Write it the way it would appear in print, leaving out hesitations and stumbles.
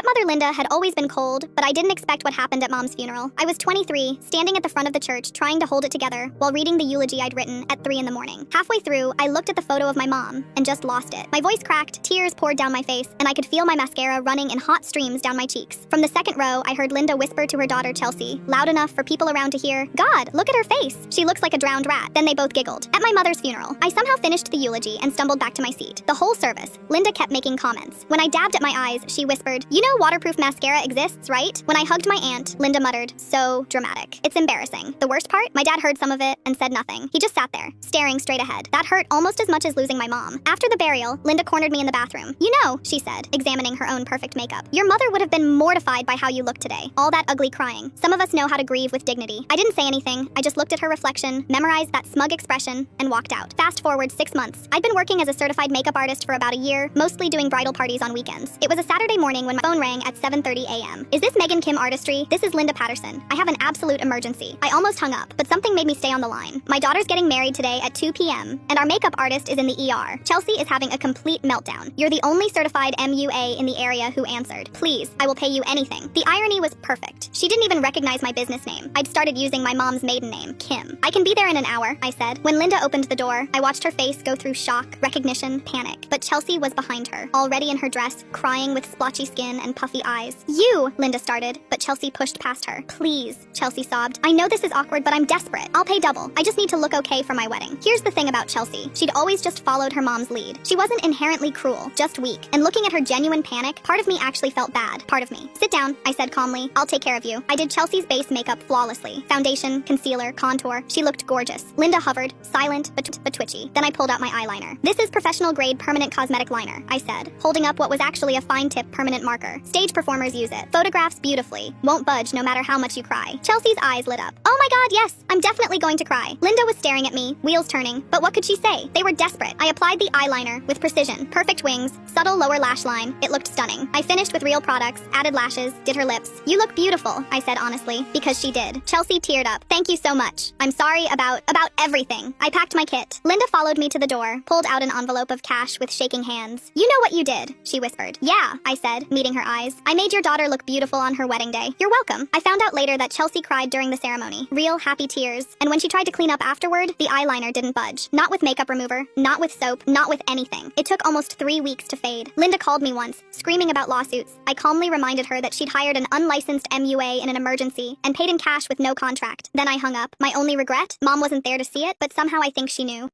Stepmother Linda had always been cold, but I didn't expect what happened at Mom's funeral. I was 23, standing at the front of the church trying to hold it together while reading the eulogy I'd written at 3 in the morning. Halfway through, I looked at the photo of my mom and just lost it. My voice cracked, tears poured down my face, and I could feel my mascara running in hot streams down my cheeks. From the second row, I heard Linda whisper to her daughter Chelsea, loud enough for people around to hear, "God, look at her face. She looks like a drowned rat." Then they both giggled. At my mother's funeral, I somehow finished the eulogy and stumbled back to my seat. The whole service, Linda kept making comments. When I dabbed at my eyes, she whispered, "You know waterproof mascara exists, right?" When I hugged my aunt, Linda muttered, "So dramatic. It's embarrassing." The worst part? My dad heard some of it and said nothing. He just sat there, staring straight ahead. That hurt almost as much as losing my mom. After the burial, Linda cornered me in the bathroom. "You know," she said, examining her own perfect makeup, "your mother would have been mortified by how you look today. All that ugly crying. Some of us know how to grieve with dignity." I didn't say anything. I just looked at her reflection, memorized that smug expression, and walked out. Fast forward 6 months. I'd been working as a certified makeup artist for about a year, mostly doing bridal parties on weekends. It was a Saturday morning when my phone rang at 7:30 a.m. "Is this Megan Kim Artistry? This is Linda Patterson. I have an absolute emergency." I almost hung up, but something made me stay on the line. "My daughter's getting married today at 2 p.m., and our makeup artist is in the ER. Chelsea is having a complete meltdown. You're the only certified MUA in the area who answered. Please, I will pay you anything." The irony was perfect. She didn't even recognize my business name. I'd started using my mom's maiden name, Kim. "I can be there in an hour," I said. When Linda opened the door, I watched her face go through shock, recognition, panic. But Chelsea was behind her, already in her dress, crying with splotchy skin and puffy eyes. "You," Linda started, but Chelsea pushed past her. "Please," Chelsea sobbed. "I know this is awkward, but I'm desperate. I'll pay double. I just need to look okay for my wedding." Here's the thing about Chelsea. She'd always just followed her mom's lead. She wasn't inherently cruel, just weak. And looking at her genuine panic, part of me actually felt bad. Part of me. "Sit down," I said calmly. "I'll take care of you." I did Chelsea's base makeup flawlessly. Foundation, concealer, contour. She looked gorgeous. Linda hovered, silent but twitchy. Then I pulled out my eyeliner. "This is professional grade permanent cosmetic liner," I said, holding up what was actually a fine tip permanent marker. "Stage performers use it. Photographs beautifully. Won't budge no matter how much you cry." Chelsea's eyes lit up. "Oh my god, yes! I'm definitely going to cry." Linda was staring at me, wheels turning, but what could she say? They were desperate. I applied the eyeliner with precision. Perfect wings, subtle lower lash line. It looked stunning. I finished with real products, added lashes, did her lips. "You look beautiful," I said honestly, because she did. Chelsea teared up. "Thank you so much. I'm sorry about everything." I packed my kit. Linda followed me to the door, pulled out an envelope of cash with shaking hands. "You know what you did," she whispered. "Yeah," I said, meeting her eyes. "I made your daughter look beautiful on her wedding day." "You're welcome." I found out later that Chelsea cried during the ceremony. Real happy tears. And when she tried to clean up afterward, the eyeliner didn't budge. Not with makeup remover, not with soap, not with anything. It took almost 3 weeks to fade. Linda called me once, screaming about lawsuits. I calmly reminded her that she'd hired an unlicensed MUA in an emergency and paid in cash with no contract. Then I hung up. My only regret? Mom wasn't there to see it, but somehow I think she knew.